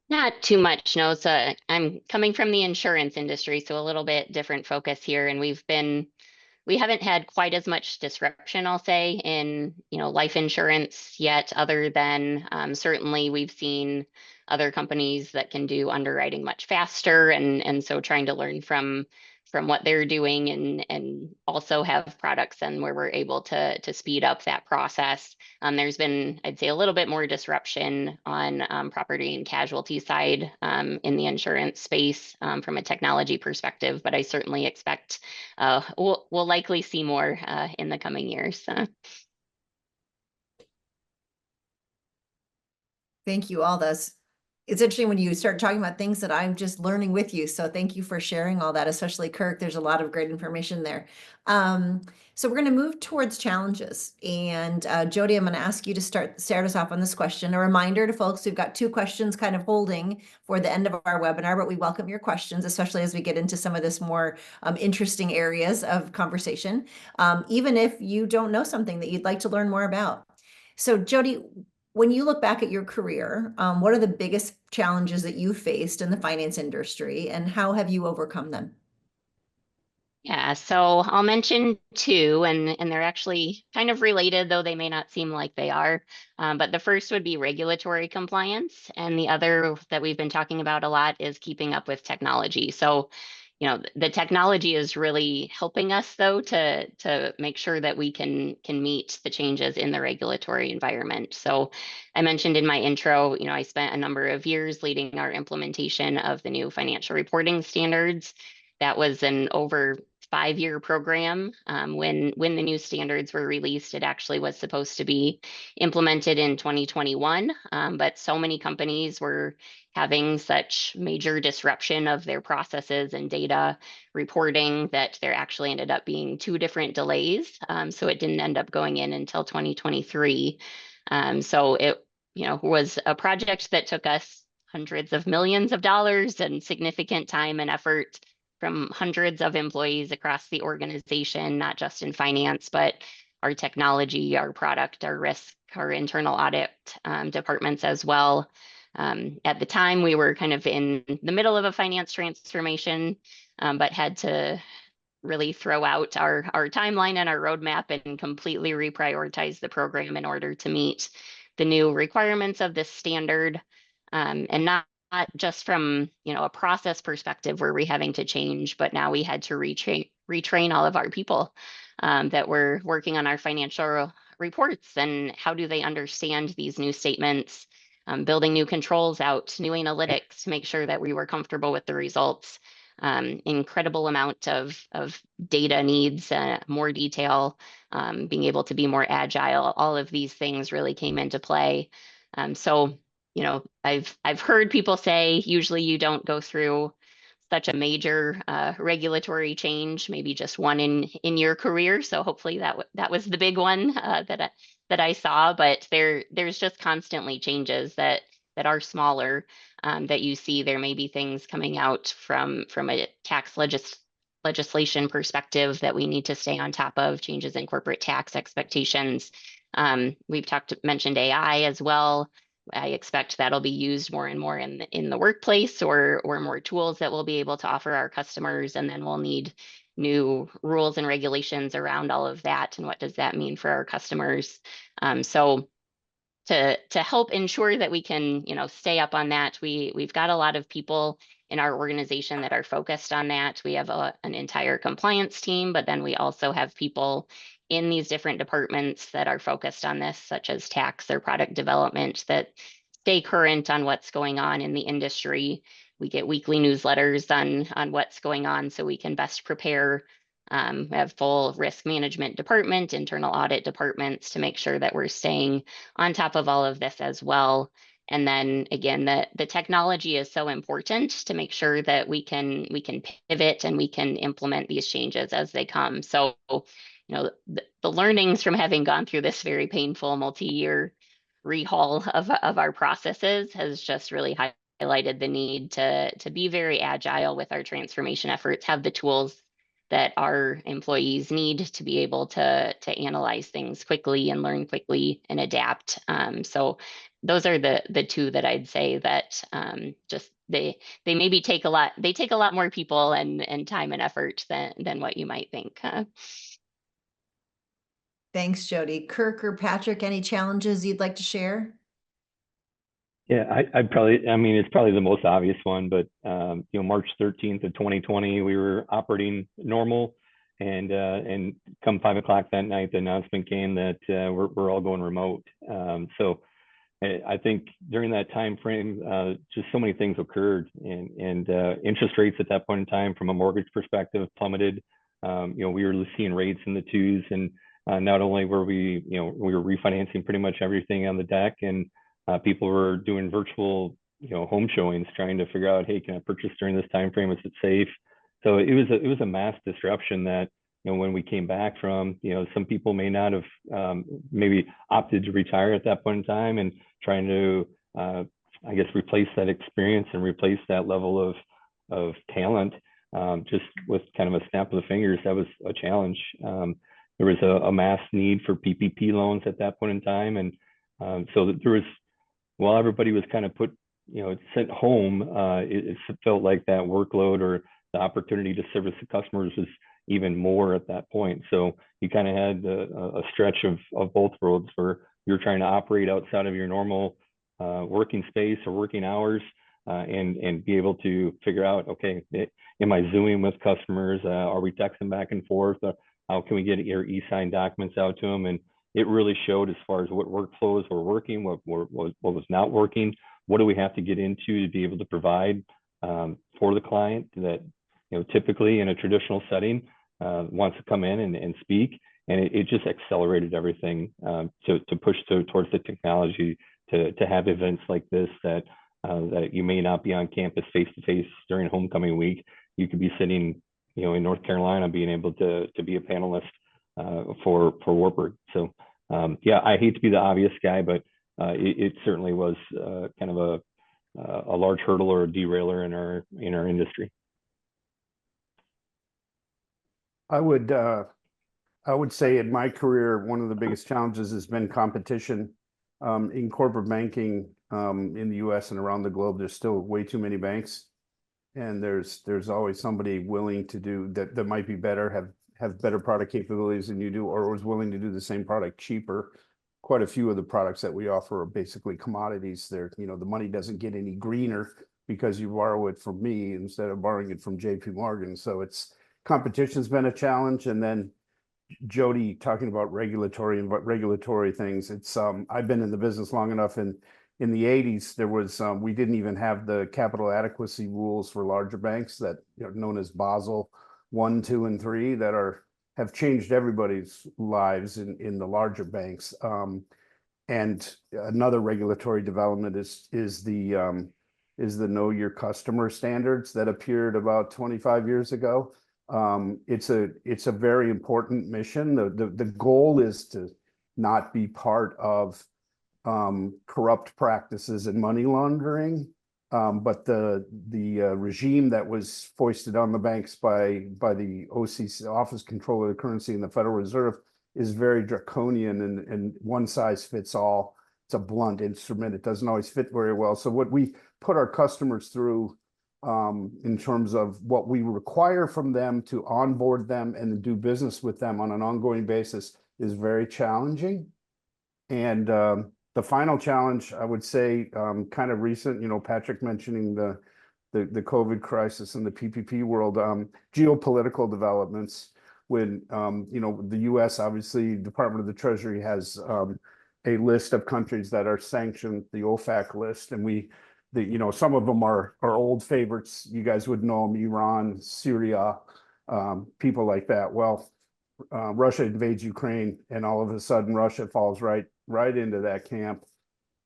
Not too much, no. So I'm coming from the insurance industry, so a little bit different focus here. And we haven't had quite as much disruption, I'll say, in life insurance yet, other than certainly we've seen other companies that can do underwriting much faster, and so trying to learn from what they're doing, and also have products and where we're able to speed up that process. There's been, I'd say, a little bit more disruption on property and casualty side in the insurance space from a technology perspective, but I certainly expect we'll likely see more in the coming years. Thank you all. It's interesting when you start talking about things that I'm just learning with you. So thank you for sharing all that, especially Kirk. There's a lot of great information there. So we're going to move towards challenges. And Jody, I'm going to ask you to start us off on this question. A reminder to folks, we've got 2 questions kind of holding for the end of our webinar, but we welcome your questions, especially as we get into some of this more interesting areas of conversation, even if you don't know something that you'd like to learn more about. So Jody, when you look back at your career, what are the biggest challenges that you faced in the finance industry, and how have you overcome them? Yeah, so I'll mention 2, and they're actually kind of related, though they may not seem like they are. But the first would be regulatory compliance, and the other that we've been talking about a lot is keeping up with technology. So, the technology is really helping us, though, to make sure that we can meet the changes in the regulatory environment. So I mentioned in my intro, I spent a number of years leading our implementation of the new financial reporting standards. That was an over 5-year program. When the new standards were released, it actually was supposed to be implemented in 2021, but so many companies were having such major disruption of their processes and data reporting that there actually ended up being 2 different delays. So it didn't end up going in until 2023. So it was a project that took us hundreds of millions of dollars and significant time and effort from hundreds of employees across the organization, not just in finance, but our technology, our product, our risk, our internal audit departments as well. At the time, we were kind of in the middle of a finance transformation, but had to really throw out our timeline and our roadmap and completely reprioritize the program in order to meet the new requirements of this standard, and not just from a process perspective where we're having to change, but now we had to retrain all of our people that were working on our financial reports, and how do they understand these new statements, building new controls out, new analytics to make sure that we were comfortable with the results. Incredible amount of data needs, more detail, being able to be more agile. All of these things really came into play. So I've heard people say usually you don't go through such a major regulatory change, maybe just one in your career. So hopefully that was the big one that I saw. But there's just constantly changes that are smaller that you see. There may be things coming out from a tax legislation perspective that we need to stay on top of, changes in corporate tax expectations. We've mentioned AI as well. I expect that'll be used more and more in the workplace, or more tools that we'll be able to offer our customers. And then we'll need new rules and regulations around all of that. And what does that mean for our customers? So to help ensure that we can, stay up on that, we've got a lot of people in our organization that are focused on that. We have an entire compliance team, but then we also have people in these different departments that are focused on this, such as tax or product development, that stay current on what's going on in the industry. We get weekly newsletters on what's going on so we can best prepare. We have full risk management department, internal audit departments to make sure that we're staying on top of all of this as well. And then again, the technology is so important to make sure that we can pivot and we can implement these changes as they come. So, the learnings from having gone through this very painful multi-year rehaul of our processes has just really highlighted the need to be very agile with our transformation efforts, have the tools that our employees need to be able to analyze things quickly and learn quickly and adapt. So those are the two that I'd say that just they maybe take a lot more people and time and effort than what you might think. Thanks, Jody. Kirk or Patrick, any challenges you'd like to share? Yeah, it's probably the most obvious one, but March 13th of 2020, we were operating normal, and come 5 o'clock that night, the announcement came that we're all going remote. So I think during that time frame, just so many things occurred, and interest rates at that point in time, from a mortgage perspective, plummeted. We were seeing rates in the 2s, and not only were we were refinancing pretty much everything on the deck, and people were doing virtual, home showings, trying to figure out, hey, can I purchase during this time frame? Is it safe? So it was a mass disruption that, when we came back from, some people may not have maybe opted to retire at that point in time, and trying to, I guess, replace that experience and replace that level of talent, just with kind of a snap of the fingers. That was a challenge. There was a mass need for PPP loans at that point in time, and so there was, while everybody was kind of sent home, it felt like that workload or the opportunity to service the customers was even more at that point. So you kind of had a stretch of both worlds, where you're trying to operate outside of your normal working space or working hours, and be able to figure out, okay, am I Zooming with customers? Are we texting back and forth? How can we get your e-sign documents out to them? And it really showed as far as what workflows were working, what was not working. What do we have to get into to be able to provide for the client that, typically in a traditional setting, wants to come in and speak. And it just accelerated everything to push towards the technology to have events like this that you may not be on campus face to face during homecoming week. You could be sitting, in North Carolina, being able to be a panelist for Wartburg. So I hate to be the obvious guy, but it certainly was kind of a large hurdle or a derailer in our industry. I would say in my career, one of the biggest challenges has been competition in corporate banking in the US and around the globe. There's still way too many banks, and there's always somebody willing to do that might be better, have better product capabilities than you do, or is willing to do the same product cheaper. Quite a few of the products that we offer are basically commodities. The money doesn't get any greener because you borrow it from me instead of borrowing it from JP Morgan. So competition's been a challenge. And then Jody talking about regulatory things. I've been in the business long enough, and in the 80s, there was we didn't even have the capital adequacy rules for larger banks that known as Basel 1, 2, and 3 that have changed everybody's lives in the larger banks. And another regulatory development is the is the Know Your Customer standards that appeared about 25 years ago. It's a very important mission. The goal is to not be part of corrupt practices and money laundering. But the regime that was foisted on the banks by the OCC, Office Controller of the Currency, and the Federal Reserve is very draconian, and one size fits all. It's a blunt instrument. It doesn't always fit very well. So what we put our customers through in terms of what we require from them to onboard them and do business with them on an ongoing basis is very challenging. And the final challenge, I would say, kind of recent, Patrick mentioning the COVID crisis and the PPP world, geopolitical developments when, the US, obviously, Department of the Treasury has a list of countries that are sanctioned, the OFAC list, and some of them are old favorites. You guys would know them: Iran, Syria, people like that. Well, Russia invades Ukraine, and all of a sudden Russia falls right into that camp.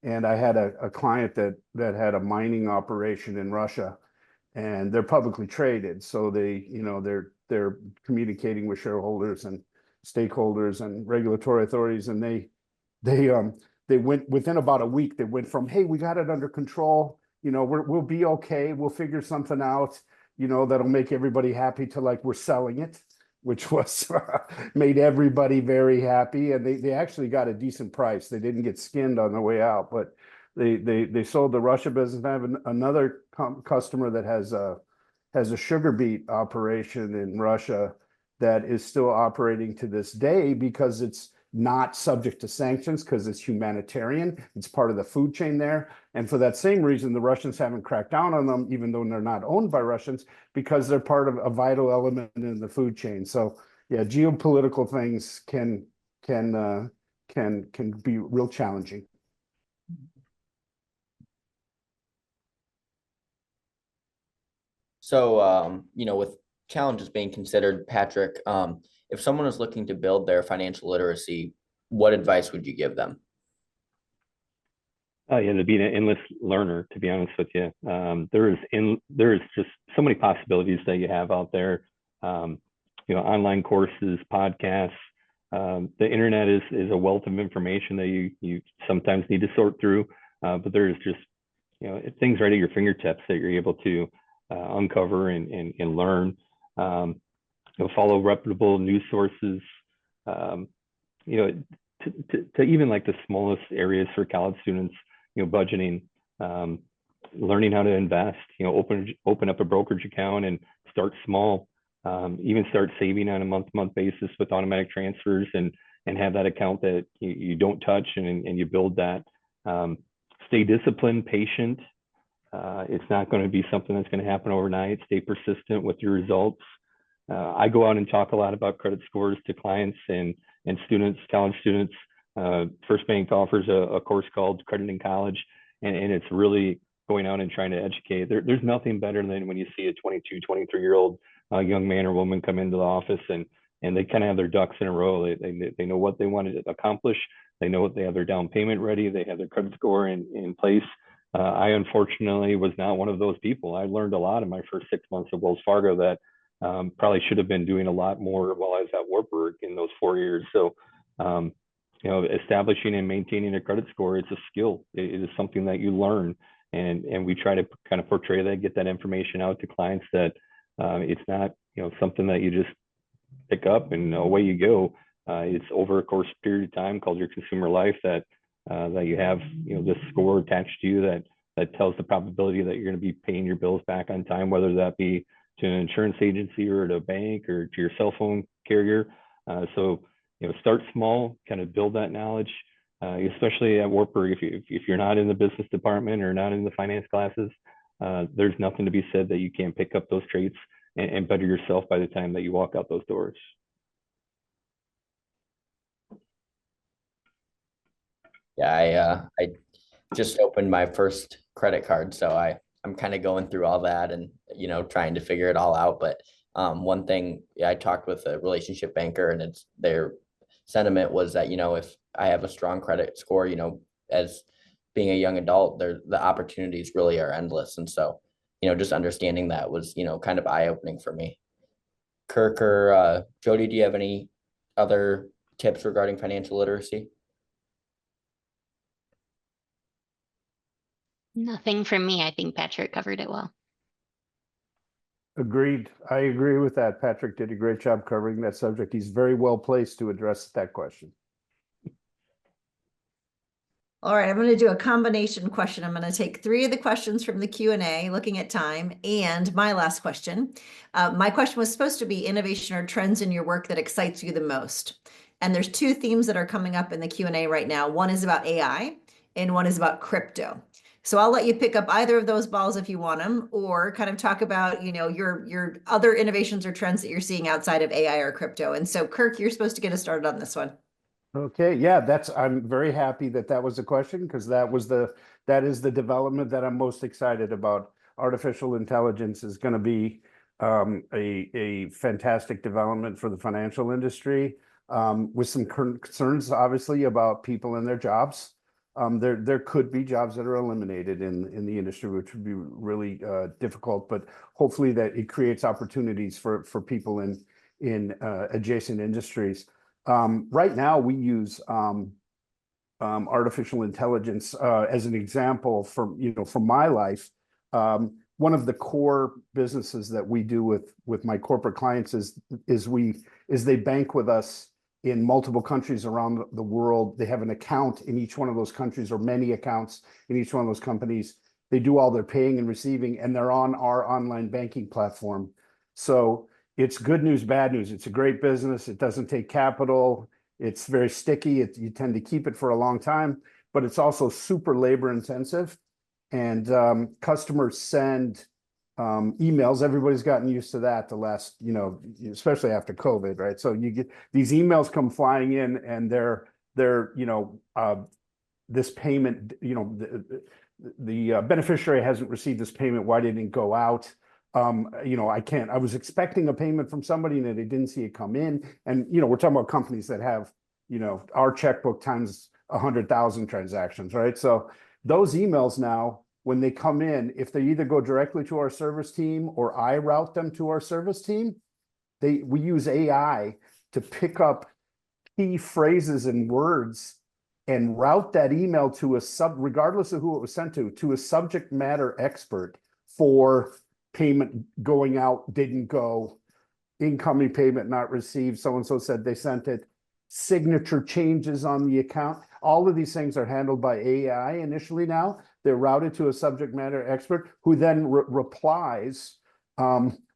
And I had a client that had a mining operation in Russia, and they're publicly traded, so they're communicating with shareholders and stakeholders and regulatory authorities, and they went within about a week. They went from, hey, we got it under control, we'll be okay, we'll figure something out, that'll make everybody happy, to like, we're selling it, which was made everybody very happy. And they actually got a decent price. They didn't get skinned on the way out, but they sold the Russia business. I have another customer that has a sugar beet operation in Russia that is still operating to this day because it's not subject to sanctions, because it's humanitarian. It's part of the food chain there. And for that same reason, the Russians haven't cracked down on them, even though they're not owned by Russians, because they're part of a vital element in the food chain. So yeah, geopolitical things can be real challenging. So, with challenges being considered, Patrick, if someone is looking to build their financial literacy, what advice would you give them? To be an endless learner, to be honest with you. There is just so many possibilities that you have out there. Online courses, podcasts. The internet is a wealth of information that you sometimes need to sort through. But there's just things right at your fingertips that you're able to uncover and learn. Follow reputable news sources. To even like the smallest areas for college students. Budgeting, learning how to invest, open up a brokerage account and start small, even start saving on a month-to-month basis with automatic transfers and have that account that you don't touch and you build that. Stay disciplined, patient. It's not going to be something that's going to happen overnight. Stay persistent with your results. I go out and talk a lot about credit scores to clients and students, college students. First Bank offers a course called Credit in College, and it's really going out and trying to educate. There's nothing better than when you see a 22, 23-year-old young man or woman come into the office and they kind of have their ducks in a row. They know what they want to accomplish. They know what they have their down payment ready. They have their credit score in place. I unfortunately was not one of those people. I learned a lot in my first 6 months of Wells Fargo that probably should have been doing a lot more while I was at Wartburg in those 4 years. So, establishing and maintaining a credit score, it's a skill. It is something that you learn. And we try to kind of portray that, get that information out to clients that it's not, something that you just pick up and away you go. It's over a course period of time called your consumer life that you have, this score attached to you that tells the probability that you're going to be paying your bills back on time, whether that be to an insurance agency or to a bank or to your cell phone carrier. So, start small, kind of build that knowledge, especially at Wartburg. If you're not in the business department or not in the finance classes, there's nothing to be said that you can't pick up those traits and better yourself by the time that you walk out those doors. Yeah, I just opened my first credit card, so I'm kind of going through all that and trying to figure it all out. But one thing, I talked with a relationship banker, and their sentiment was that if I have a strong credit score, as being a young adult, the opportunities really are endless. And so, just understanding that was, kind of eye-opening for me. Kirk or Jody, do you have any other tips regarding financial literacy? Nothing from me. I think Patrick covered it well. Agreed. I agree with that. Patrick did a great job covering that subject. He's very well placed to address that question. All right, I'm going to do a combination question. I'm going to take 3 of the questions from the Q&A, looking at time, and my last question. My question was supposed to be innovation or trends in your work that excites you the most. And there's 2 themes that are coming up in the Q&A right now. One is about AI, and one is about crypto. So I'll let you pick up either of those balls if you want them, or kind of talk about, your other innovations or trends that you're seeing outside of AI or crypto. And so, Kirk, you're supposed to get us started on this one. Okay, yeah, I'm very happy that was a question, because that is the development that I'm most excited about. Artificial intelligence is going to be a fantastic development for the financial industry, with some concerns, obviously, about people and their jobs. There could be jobs that are eliminated in the industry, which would be really difficult, but hopefully that it creates opportunities for people in adjacent industries. Right now, we use artificial intelligence as an example from my life. One of the core businesses that we do with my corporate clients is they bank with us in multiple countries around the world. They have an account in each one of those countries, or many accounts in each one of those companies. They do all their paying and receiving, and they're on our online banking platform. So it's good news, bad news. It's a great business. It doesn't take capital. It's very sticky. You tend to keep it for a long time, but it's also super labor intensive. And customers send emails. Everybody's gotten used to that the last, especially after COVID, right? So you get these emails come flying in, and they're this payment, the beneficiary hasn't received this payment. Why didn't it go out? I was expecting a payment from somebody and they didn't see it come in. And, we're talking about companies that have, our checkbook times 100,000 transactions, right? So those emails now, when they come in, if they either go directly to our service team or I route them to our service team, we use AI to pick up key phrases and words and route that email to regardless of who it was sent to a subject matter expert for payment going out, didn't go, incoming payment not received, so-and-so said they sent it, signature changes on the account. All of these things are handled by AI initially now. They're routed to a subject matter expert who then replies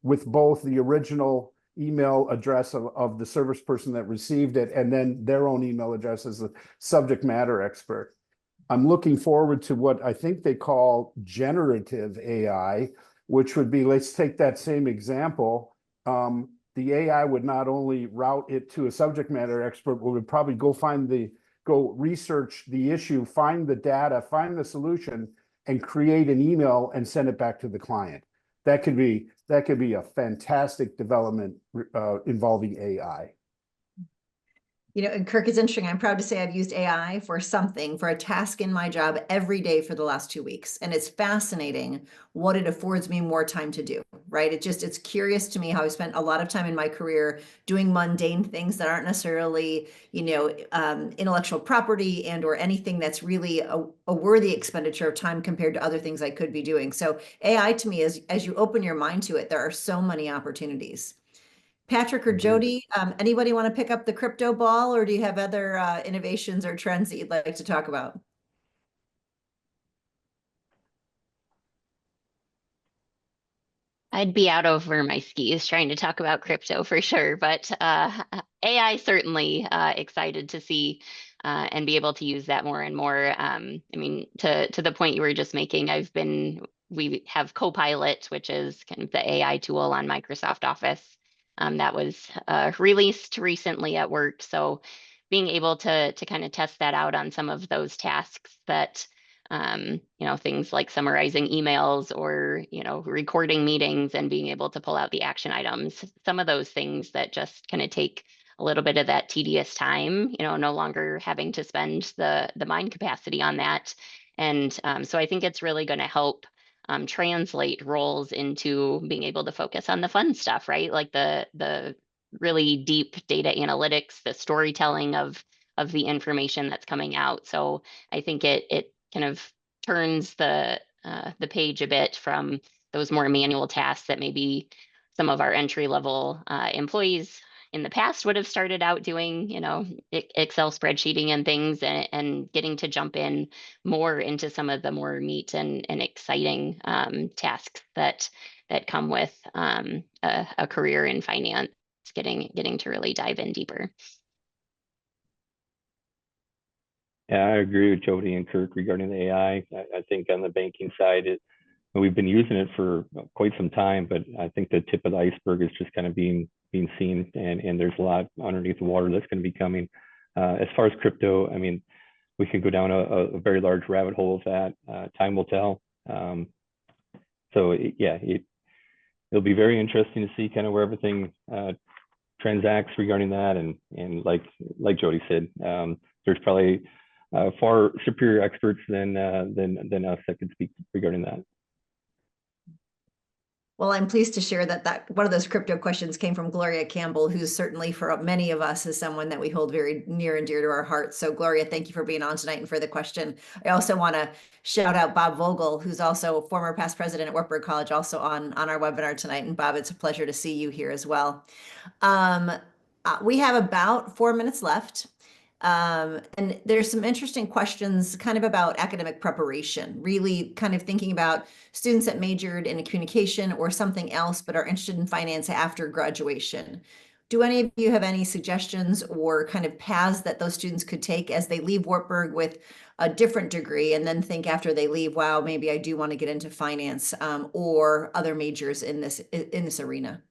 with both the original email address of the service person that received it, and then their own email address as a subject matter expert. I'm looking forward to what I think they call generative AI, which would be, let's take that same example. The AI would not only route it to a subject matter expert, but would probably go research the issue, find the data, find the solution, and create an email and send it back to the client. That could be a fantastic development involving AI. And Kirk, is interesting. I'm proud to say I've used AI for a task in my job every day for the last 2 weeks. And it's fascinating what it affords me more time to do, right? It's curious to me how I spent a lot of time in my career doing mundane things that aren't necessarily, intellectual property or anything that's really a worthy expenditure of time compared to other things I could be doing. So AI to me, as you open your mind to it, there are so many opportunities. Patrick or Jody, anybody want to pick up the crypto ball, or do you have other innovations or trends that you'd like to talk about? I'd be out over my skis trying to talk about crypto for sure, but AI certainly excited to see and be able to use that more and more. To the point you were just making, we have Copilot, which is kind of the AI tool on Microsoft Office. That was released recently at work. So being able to kind of test that out on some of those tasks that, things like summarizing emails or, recording meetings and being able to pull out the action items, some of those things that just kind of take a little bit of that tedious time, no longer having to spend the mind capacity on that, And so I think it's really going to help translate roles into being able to focus on the fun stuff, right? Like the really deep data analytics, the storytelling of the information that's coming out. So I think it kind of turns the page a bit from those more manual tasks that maybe some of our entry level employees in the past would have started out doing, Excel spreadsheeting and things, and getting to jump in more into some of the more neat and exciting tasks that come with a career in finance, getting to really dive in deeper. Yeah, I agree with Jody and Kirk regarding the AI. I think on the banking side, we've been using it for quite some time, but I think the tip of the iceberg is just kind of being seen, and there's a lot underneath the water that's going to be coming. As far as crypto, I mean, we can go down a very large rabbit hole of that. Time will tell. It'll be very interesting to see kind of where everything transacts regarding that, and like Jody said, there's probably far superior experts than us that could speak regarding that. Well, I'm pleased to share that one of those crypto questions came from Gloria Campbell, who's certainly for many of us is someone that we hold very near and dear to our hearts. So Gloria, thank you for being on tonight and for the question. I also want to shout out Bob Vogel, who's also a former past president at Wartburg College, also on our webinar tonight. And Bob, it's a pleasure to see you here as well. We have about 4 minutes left. And there's some interesting questions kind of about academic preparation, really kind of thinking about students that majored in a communication or something else, but are interested in finance after graduation. Do any of you have any suggestions or kind of paths that those students could take as they leave Wartburg with a different degree and then think after they leave, wow, maybe I do want to get into finance or other majors in this arena?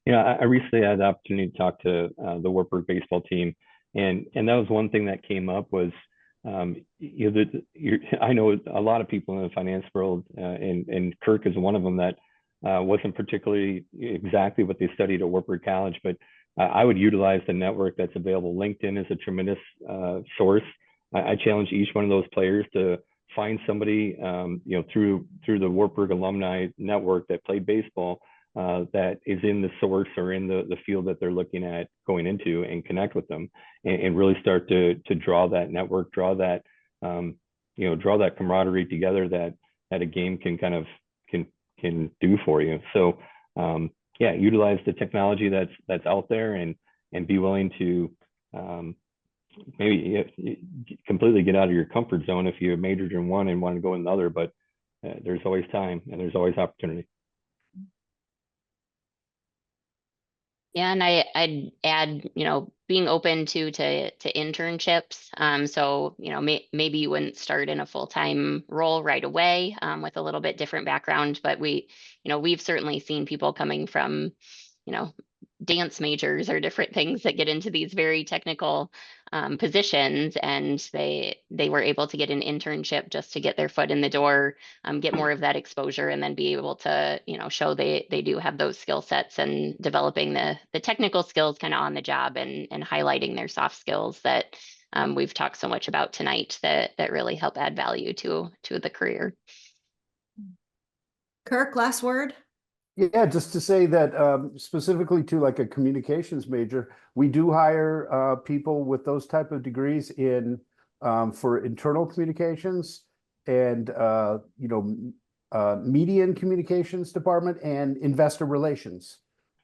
I recently had the opportunity to talk to the Wartburg baseball team, and that was one thing that came up was, I know a lot of people in the finance world, and Kirk is one of them that wasn't particularly exactly what they studied at Wartburg College, but I would utilize the network that's available. LinkedIn is a tremendous source. I challenge each one of those players to find somebody, through the Wartburg alumni network that played baseball, that is in the source or in the field that they're looking at going into, and connect with them, and really start to draw that network, draw that camaraderie together that a game can kind of can do for you. So utilize the technology that's out there, and be willing to maybe completely get out of your comfort zone if you majored in one and want to go in another, but there's always time and there's always opportunity. Yeah, and I'd add, being open to internships. So, maybe you wouldn't start in a full-time role right away with a little bit different background, but we've certainly seen people coming from, dance majors or different things that get into these very technical positions, and they were able to get an internship just to get their foot in the door, get more of that exposure, and then be able to show they do have those skill sets, and developing the technical skills kind of on the job, and highlighting their soft skills that we've talked so much about tonight that really help add value to the career. Kirk, last word. Yeah, just to say that specifically to like a communications major, we do hire people with those type of degrees in for internal communications and media and communications department and investor relations,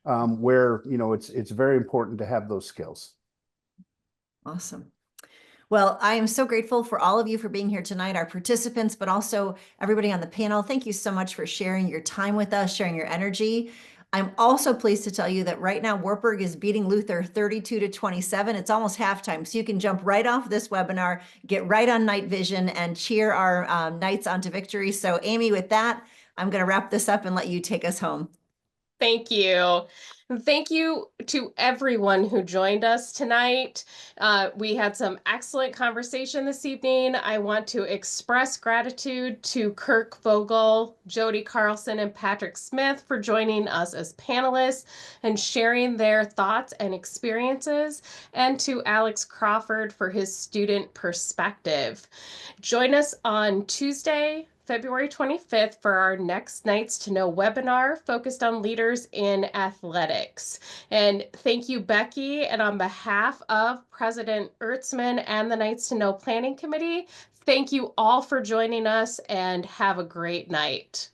where it's very important to have those skills. Awesome. Well, I am so grateful for all of you for being here tonight, our participants, but also everybody on the panel. Thank you so much for sharing your time with us, sharing your energy. I'm also pleased to tell you that right now Wartburg is beating Luther 32-27. It's almost halftime, so you can jump right off this webinar, get right on Night Vision, and cheer our Knights onto victory. So Amy, with that, I'm going to wrap this up and let you take us home. Thank you. And thank you to everyone who joined us tonight. We had some excellent conversation this evening. I want to express gratitude to Kirk Vogel, Jody Carlson, and Patrick Smith for joining us as panelists and sharing their thoughts and experiences, and to Alex Crawford for his student perspective. Join us on Tuesday, February 25th for our next Nights to Know webinar focused on leaders in athletics. And thank you, Becky. And on behalf of President Ertzman and the Nights to Know Planning Committee, thank you all for joining us and have a great night.